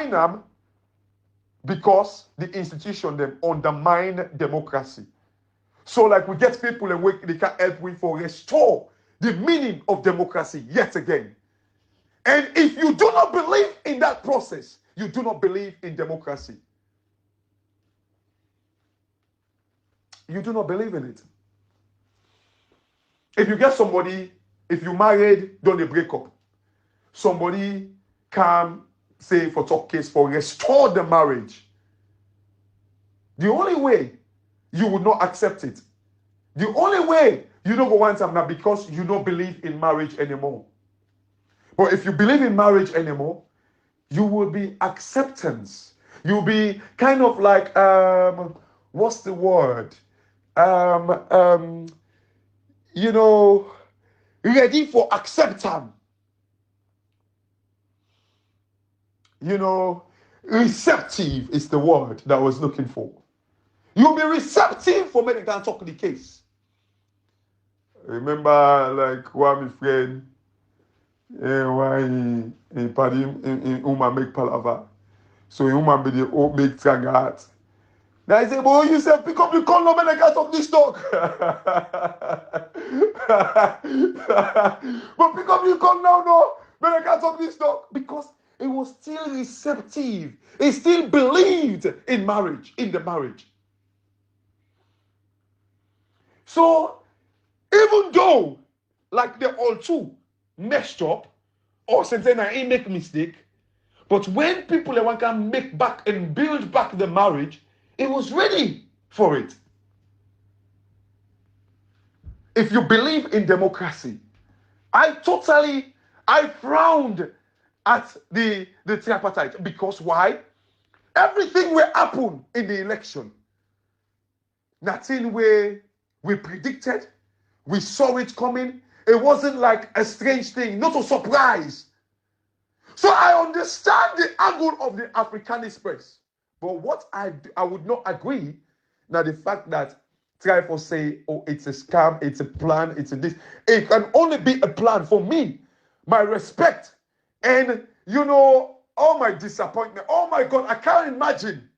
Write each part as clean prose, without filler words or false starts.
join them because the institution them undermine democracy. So like we get people and they can help we for restore the meaning of democracy yet again. And if you do not believe in that process, you do not believe in democracy. You do not believe in it. If you get somebody, if you married, don't they break up? Somebody can say for talk case for restore the marriage. The only way you would not accept it, the only way you don't go want them now because you don't believe in marriage anymore. But if you believe in marriage anymore, you will be acceptance. You'll be kind of like what's the word? You know, ready for acceptance. You know, receptive is the word that I was looking for. You'll be receptive for many can talk the case. Remember, like one of my friend, why he party in Uma make palava. So in Uma make tragat. Now he say, boy, you said pick up the call no man I can't talk this talk. But pick up the call now, no, man I can't talk this talk. Because it was still receptive. He still believed in marriage, in the marriage. So even though, like they all two messed up, or something I ain't make mistake, but when people can make back and build back the marriage, it was ready for it. If you believe in democracy, I frowned at the tripartite because why? Everything will happen in the election. Nothing we predicted. We saw it coming. It wasn't like a strange thing, not a surprise. So I understand the angle of the Africanist press. But what I would not agree now the fact that try for say, oh, it's a scam, it's a plan, it's a this. It can only be a plan for me. My respect and you know all my disappointment. Oh my God, I can't imagine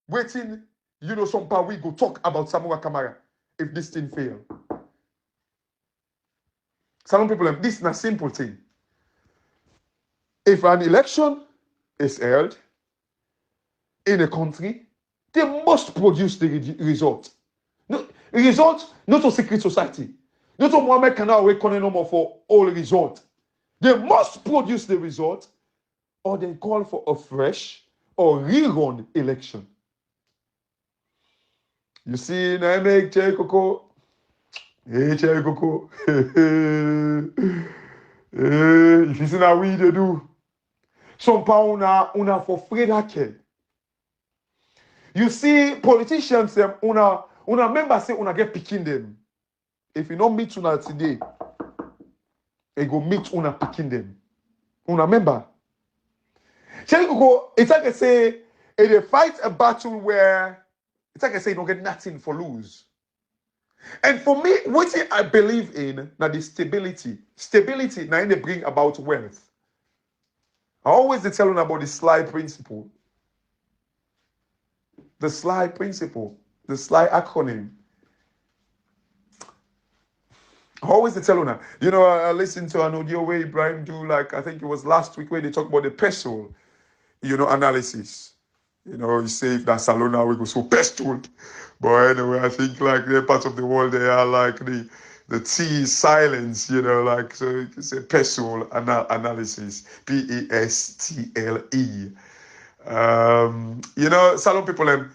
waiting. You know, some part we go talk about Samuel Kamara if this thing fail. Some people have this is a simple thing. If an election is held in a country, they must produce the result. No, result, not a secret society. Not a Mohammed cannot wait no more for all result. They must produce the result or they call for a fresh or rerun election. You see, now I make Cherry Coco. Hey, Cherry Coco. If you see now we they do. Some pa una for free that. You see, politicians them una members say una get picking them. If you don't meet una today, they go meet una picking them. Una member. Cherry Coco, it's like I say, they fight a battle where it's like I say, you don't get nothing for lose. And for me, what I believe in now the stability. Stability now they bring about wealth. I always tell you about the SLY principle. The SLY principle, the SLY acronym. I always tell you now. You know, I listened to an audio where Ibrahim do like I think it was last week where they talk about the pestle, you know, analysis. You know, you say if that's Salona we go so pestled. But anyway, I think like the parts of the world they are like the T is silence, you know, like so you can say pestle analysis, PESTLE. You know, Salon people,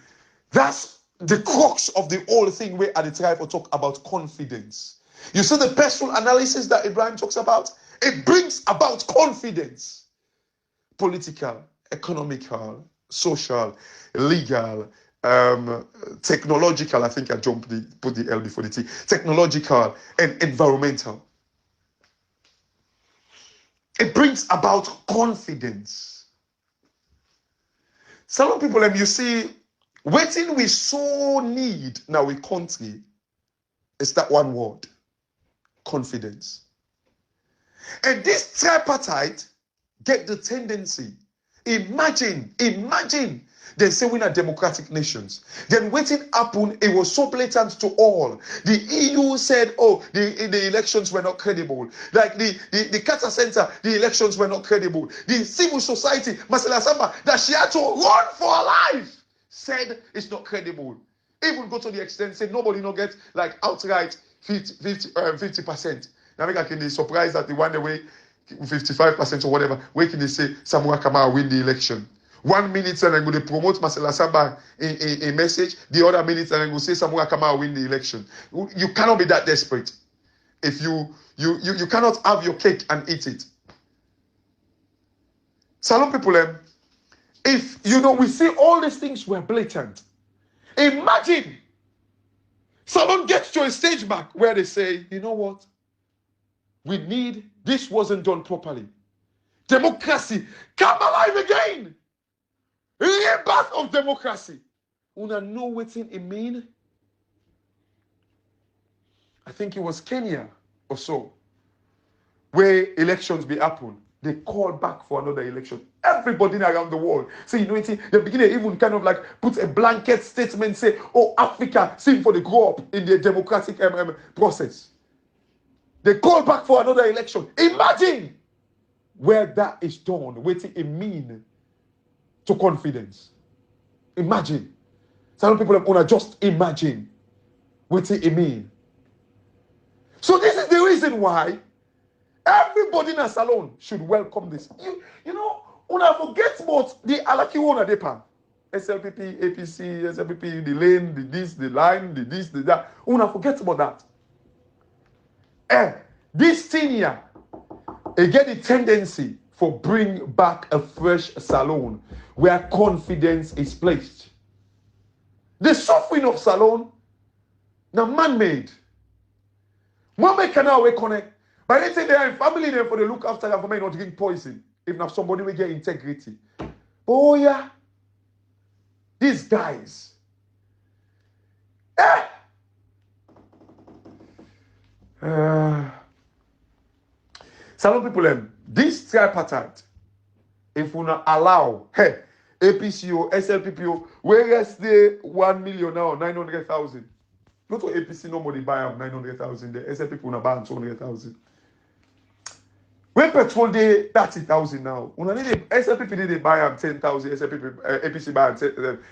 that's the crux of the whole thing where at the try for talk about confidence. You see the personal analysis that Ibrahim talks about? It brings about confidence. Political, economical, social, legal, technological, I think I put the L before the T, technological and environmental. It brings about confidence. Some people, you see, waiting we so need now we country is that one word, confidence. And this tripartite get the tendency, Imagine. They say we're not democratic nations. Then waiting happen, it was so blatant to all. The EU said, oh, the elections were not credible. Like the Carter Center, the elections were not credible. The civil society, Marcela Samba, that she had to run for her life, said it's not credible. Even go to the extent, say nobody no get like outright 50%. Now I can be surprised that the one away 55% or whatever, where can they say Samuel Kamara win the election? 1 minute and I'm going to promote Marcela Samba a message. The other minute and I'm going to say Samuel Kamara win the election. You cannot be that desperate. If you cannot have your cake and eat it. Salon people, if we see all these things were blatant. Imagine Salon gets to a stage back where they say, you know what? This wasn't done properly. Democracy, come alive again. Rebirth of democracy. Una know what it mean? I think it was Kenya or so, where elections be happen. They call back for another election. Everybody around the world. So the beginning even kind of like put a blanket statement, say, oh, Africa seem for the grow up in the democratic process. They call back for another election. Imagine where that is done. What it mean to confidence. Imagine. Some people want to just imagine what it mean. So this is the reason why everybody in a salon should welcome this. You know, una forget about the alaki one depa. SLPP, APC, SLPP, the lane, the this, the line, the this, the that. Una forget about that. This thing here, it get the tendency for bring back a fresh salon where confidence is placed. The suffering of salon, now man-made. Man-made cannot we connect. But they say they are in family there for the look after them for me not drink poison. If not somebody will get integrity. Oh yeah. These guys. Salon people, this tripartite, if we not allow, APCO, SLPPO, whereas they 1 million now, 900,000. Not for APC, nobody buy up 900,000. The SLPP will not buy 200,000. When petrol they 30,000 now, SLPP they buy up 10,000, APC buy up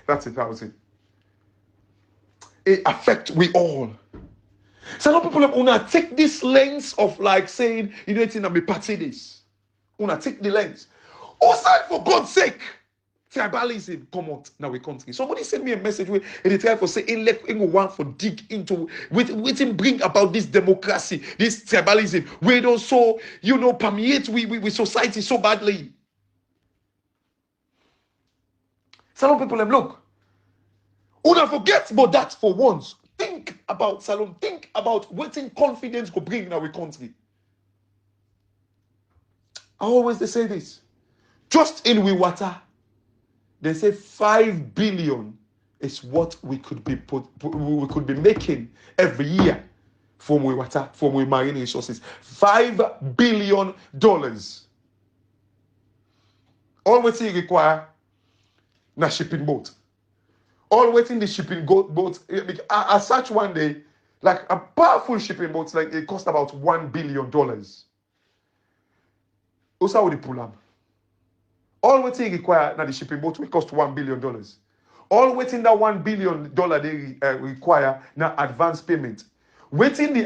30,000. It affects we all. Some people wanna take this lens of like saying, it's in a party this. Wanna take the lens. Also, for God's sake, tribalism come out now we country. Somebody sent me a message where they try for say want for dig into with him bring about this democracy, this tribalism, where it also permeate with society so badly. Some people look. Una forget about that for once. Think about Salon. Think about what confidence could bring in our country. I always they say this. Just in water, they say 5 billion is what we could be making every year from water, from marine resources. $5 billion. All what you require na shipping boat. All waiting the shipping boat. As such one day, like a powerful shipping boat, like it cost about $1 billion. Also with the pull up. All waiting require now the shipping boat will cost $1 billion. All waiting that $1 billion they require now advance payment. Waiting the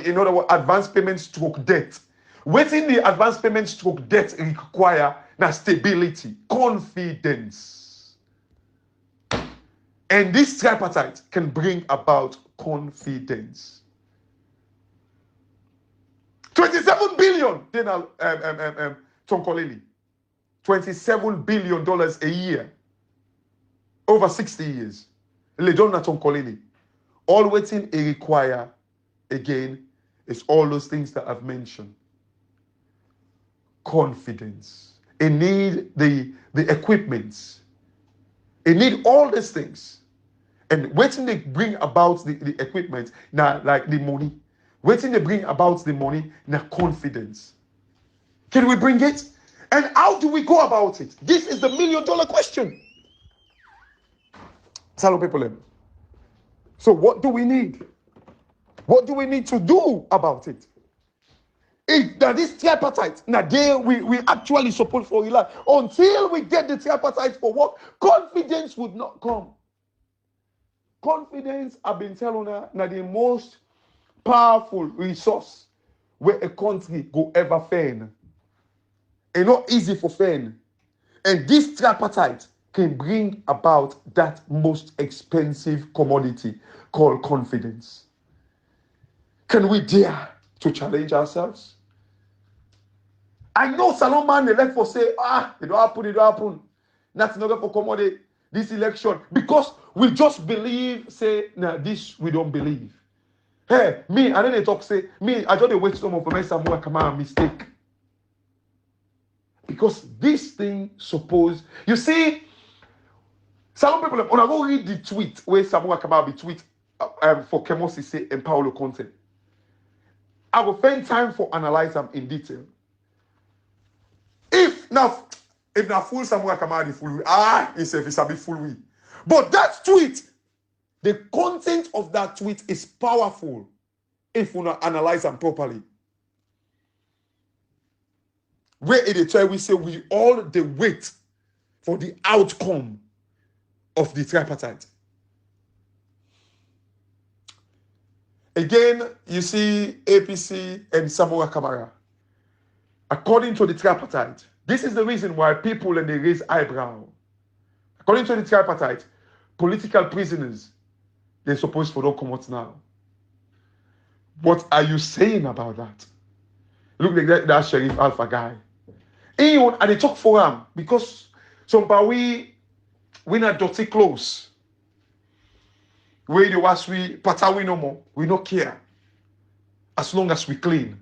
in other words, advance payment stroke debt. Waiting the advance payment stroke debt require now stability, confidence. And this tripartite can bring about confidence. 27 billion. Then Tonkolili. $27 billion a year. Over 60 years. Ledona Tonkolili. All waiting it require, again, is all those things that I've mentioned. Confidence. It need the equipments. It need all these things. And waiting they bring about the equipment, now like the money. Waiting they bring about the money, now confidence. Can we bring it? And how do we go about it? This is the million-dollar question. Salon people. So what do we need? What do we need to do about it? If that is tripartite, now there we actually support for rely. Until we get the tripartite for work, confidence would not come. Confidence, I've been telling her, now the most powerful resource where a country go ever fail. It's not easy for fail. And this tripartite can bring about that most expensive commodity called confidence. Can we dare to challenge ourselves? I know Salon man, they left for say, it don't happen. That's not for accommodate this election. Because we just believe, say, nah, this we don't believe. Hey, me, and then they talk, say, me, I just wait some of them, somewhere come out mistake. Because this thing suppose, you see, some people, when I go read the tweet where someone come out be tweet for Kemosi say and Paolo Conte, I will spend time for analyze them in detail. If now full someone come out the full way, it's a bit full way. But that tweet, the content of that tweet is powerful if we not analyze them properly. Where it is why we say we all the wait for the outcome of the tripartite. Again, you see APC and Samora Kamara. According to the tripartite, this is the reason why people and they raise eyebrow. According to the tripartite, political prisoners, they're supposed to don't come out now. What are you saying about that? Look like that Sheriff Alpha guy. And they talk for him because somehow we not dirty clothes. Where you was we patawi no more. We don't care. As long as we clean.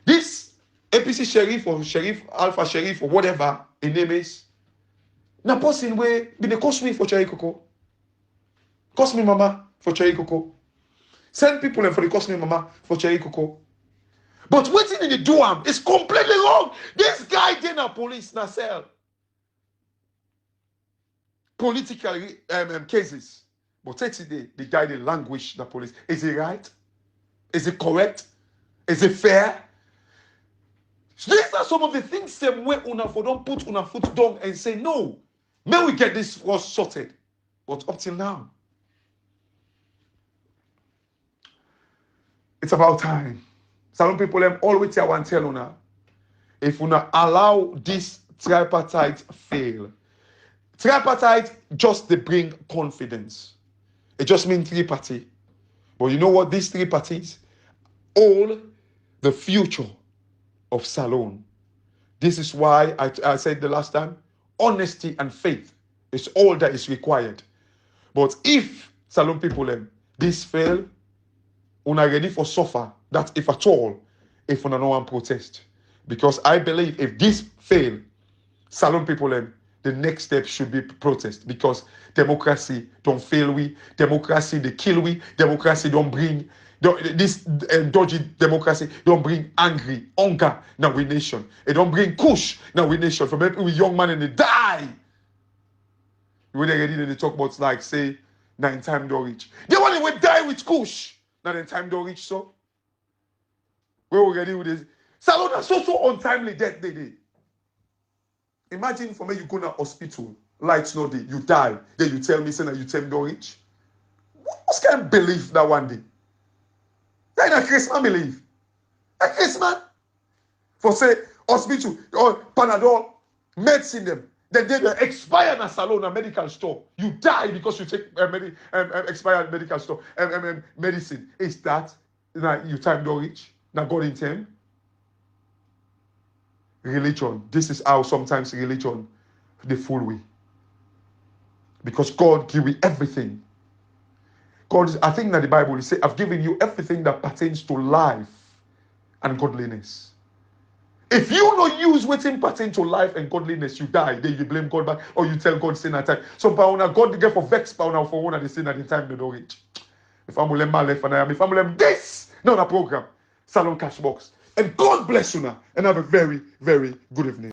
This APC Sheriff or Sheriff Alpha Sheriff or whatever his name is. Na person way be they cost me for cherry cocoa. Cost me mama for cherry cocoa. Send people and for the cost me mama for cherry cocoa. But waiting in the do is completely wrong. This guy did not police na cell. Political cases. But today, the guy the language the police. Is it right? Is it correct? Is it fair? These are some of the things same way una for don't put una foot down and say no. May we get this was sorted. But up till now, it's about time. Some people have always tell una, if una allow this tripartite fail. Tripartite just they bring confidence. It just means three party. But you know what? These three parties, all the future of Salon. This is why I said the last time, honesty and faith is all that is required. But if Salon people this fail, una ready for suffer. That if at all, if una no one protest. Because I believe if this fail, Salon people the next step should be protest. Because democracy don't fail we. Democracy they kill we. Democracy don't bring this dodgy democracy don't bring hunger now we nation. It don't bring kush now we nation. For maybe we young man and they die. When they ready they talk about like say 9 time don't reach. They want to die with kush. Now then time don't reach so. We were ready with this. Salon is so untimely death they. Imagine for me you go to hospital, lights no day, you die, then you tell me say that you tell me don't reach. What kind of belief that one day? That ain't a Christmas belief. A Christmas for say hospital or Panadol, medicine them. Then they expire in a salon, a medical store. You die because you take expired medical store medicine. Is that now you time don't reach? Now God in time. Religion. This is how sometimes religion they fool we. Because God give you everything. God, I think that the Bible is say, I've given you everything that pertains to life and godliness. If you don't use what pertains to life and godliness, you die. Then you blame God back, or you tell God sin at time. Some power God get for vex power for one of the sin at the time they don't reach. If I'm left and I am, if I'm this, no program. Salon cash box. And God bless you now. And have a very, very good evening.